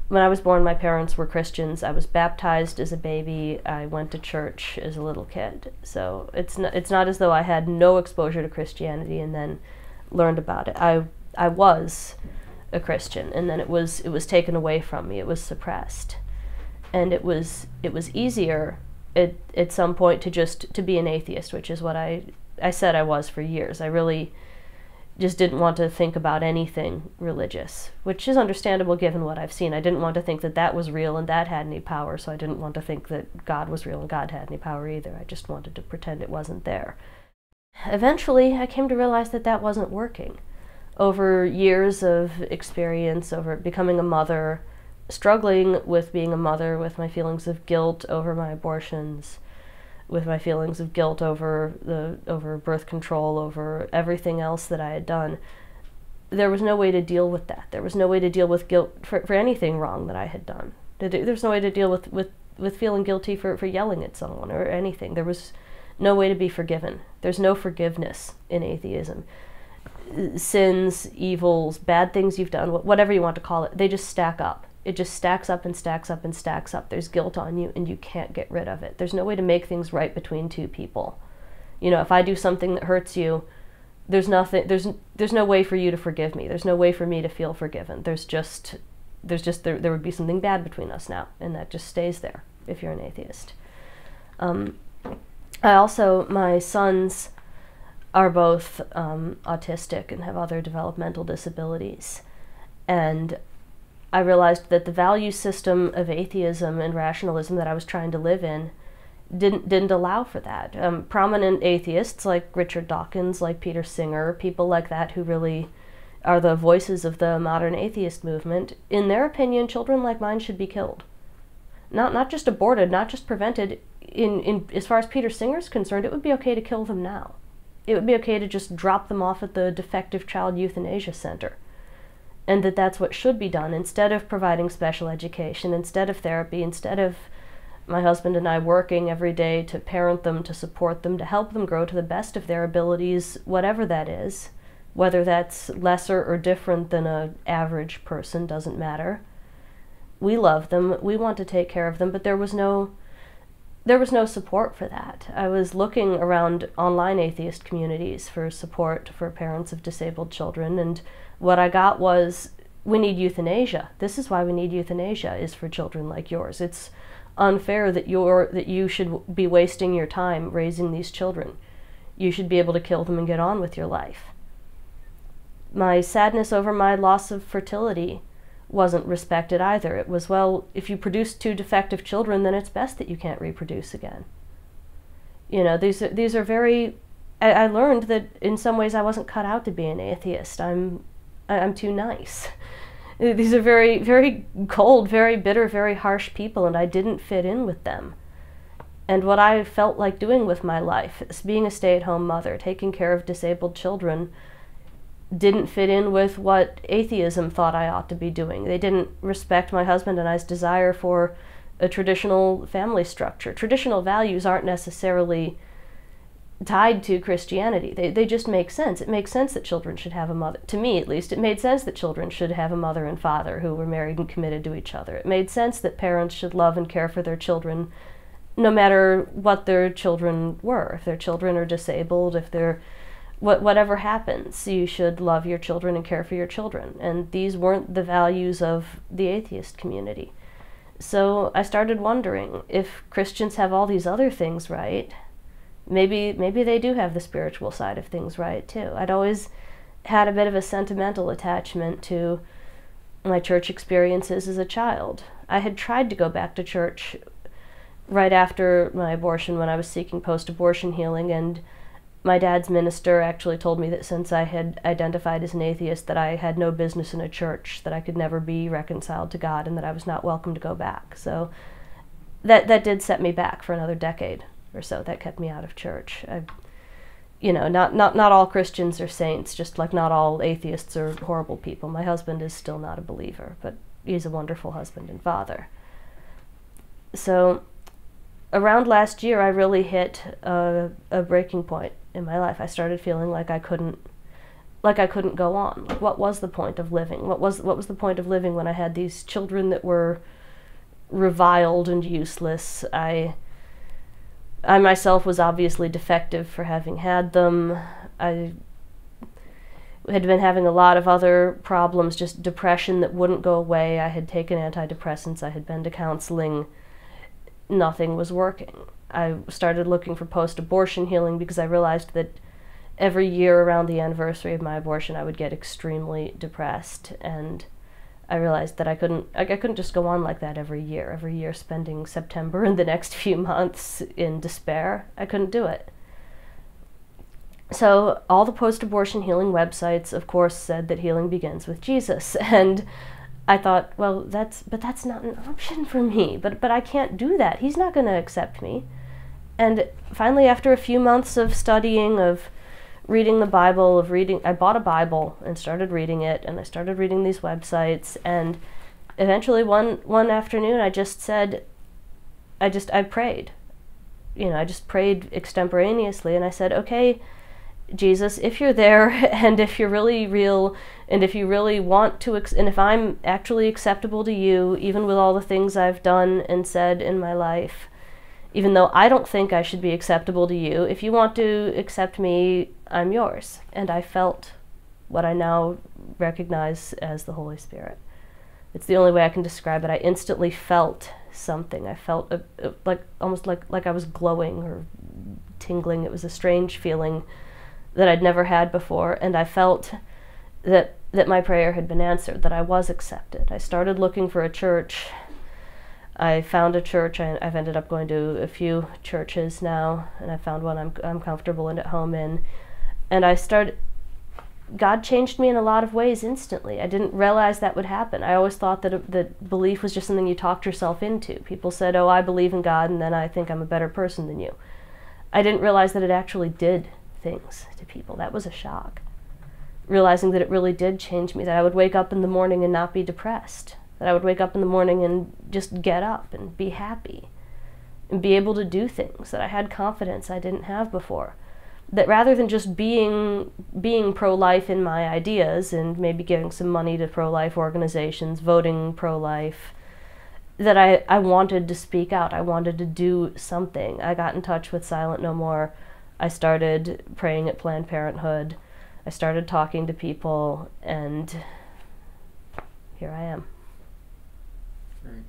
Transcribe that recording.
when I was born, my parents were Christians. I was baptized as a baby. I went to church as a little kid. So it's not as though I had no exposure to Christianity and then learned about it. I was a Christian, and then it was taken away from me. It was suppressed, and it was easier at some point to be an atheist, which is what I said I was for years. I really just didn't want to think about anything religious, which is understandable given what I've seen. I didn't want to think that that was real and that had any power, so I didn't want to think that God was real and God had any power either. I just wanted to pretend it wasn't there. Eventually, I came to realize that that wasn't working. Over years of experience, over becoming a mother, struggling with being a mother, with my feelings of guilt over my abortions, with my feelings of guilt over birth control, over everything else that I had done, there was no way to deal with that. There was no way to deal with guilt for anything wrong that I had done. There's no way to deal with feeling guilty for yelling at someone or anything. There was no way to be forgiven. There's no forgiveness in atheism. Sins, evils, bad things you've done, whatever you want to call it, they just stack up. It just stacks up and stacks up and stacks up. There's guilt on you and you can't get rid of it. There's no way to make things right between two people. You know, if I do something that hurts you, there's no way for you to forgive me. There's no way for me to feel forgiven. There would be something bad between us now, and that just stays there if you're an atheist. My sons are both autistic and have other developmental disabilities. And I realized that the value system of atheism and rationalism that I was trying to live in didn't allow for that. Prominent atheists like Richard Dawkins, like Peter Singer, people like that who really are the voices of the modern atheist movement, in their opinion, children like mine should be killed. Not just aborted, not just prevented. As far as Peter Singer's concerned, it would be okay to kill them now. It would be okay to just drop them off at the defective child euthanasia center. And that's what should be done, instead of providing special education, instead of therapy, instead of my husband and I working every day to parent them, to support them, to help them grow to the best of their abilities, whatever that is. Whether that's lesser or different than an average person, doesn't matter. We love them, we want to take care of them, but there was no support for that. I was looking around online atheist communities for support for parents of disabled children, and what I got was, we need euthanasia. This is why we need euthanasia, is for children like yours. It's unfair that you should be wasting your time raising these children. You should be able to kill them and get on with your life. My sadness over my loss of fertility wasn't respected either. It was, well, if you produce 2 defective children, then it's best that you can't reproduce again. You know, these are very... I learned that in some ways I wasn't cut out to be an atheist. I'm too nice. These are very, very cold, very bitter, very harsh people, and I didn't fit in with them. And what I felt like doing with my life, being a stay-at-home mother, taking care of disabled children, didn't fit in with what atheism thought I ought to be doing. They didn't respect my husband and I's desire for a traditional family structure. Traditional values aren't necessarily tied to Christianity. They just make sense. It makes sense that children should have a mother. To me, at least, it made sense that children should have a mother and father who were married and committed to each other. It made sense that parents should love and care for their children no matter what their children were. If their children are disabled, if they're... Whatever happens, you should love your children and care for your children. And these weren't the values of the atheist community. So I started wondering, if Christians have all these other things right, maybe they do have the spiritual side of things right too. I'd always had a bit of a sentimental attachment to my church experiences as a child. I had tried to go back to church right after my abortion when I was seeking post-abortion healing, and my dad's minister actually told me that since I had identified as an atheist, that I had no business in a church, that I could never be reconciled to God, and that I was not welcome to go back. So that did set me back for another decade or so. That kept me out of church. Not all Christians are saints, just like not all atheists are horrible people. My husband is still not a believer, but he's a wonderful husband and father. So around last year, I really hit a breaking point in my life. I started feeling like I couldn't like I couldn't go on. Like, what was the point of living? What was the point of living when I had these children that were reviled and useless? I myself was obviously defective for having had them. I had been having a lot of other problems, just depression that wouldn't go away. I had taken antidepressants, I had been to counseling. Nothing was working. I started looking for post-abortion healing because I realized that every year around the anniversary of my abortion I would get extremely depressed, and I realized that I couldn't just go on like that every year spending September and the next few months in despair. I couldn't do it. So all the post-abortion healing websites, of course, said that healing begins with Jesus, and I thought, well, that's not an option for me, but I can't do that. He's not going to accept me. And finally, after a few months of studying, of reading the Bible, I bought a Bible and started reading it, and I started reading these websites, and eventually one afternoon I just said, I prayed. I just prayed extemporaneously, and I said, okay, Jesus, if you're there, and if you're really real, and if you really want to, and if I'm actually acceptable to you, even with all the things I've done and said in my life, even though I don't think I should be acceptable to you, if you want to accept me, I'm yours. And I felt what I now recognize as the Holy Spirit. It's the only way I can describe it. I instantly felt something. I felt almost like I was glowing or tingling. It was a strange feeling that I'd never had before, and I felt that my prayer had been answered, that I was accepted. I started looking for a church. I found a church. I've ended up going to a few churches now, and I found one I'm comfortable and at home in. And God changed me in a lot of ways instantly. I didn't realize that would happen. I always thought that belief was just something you talked yourself into. People said, oh, I believe in God, and then I think I'm a better person than you. I didn't realize that it actually did things to people. That was a shock. Realizing that it really did change me, that I would wake up in the morning and not be depressed, that I would wake up in the morning and just get up and be happy and be able to do things, that I had confidence I didn't have before. That rather than just being pro-life in my ideas and maybe giving some money to pro-life organizations, voting pro-life, that I wanted to speak out. I wanted to do something. I got in touch with Silent No More. I started praying at Planned Parenthood. I started talking to people, and here I am.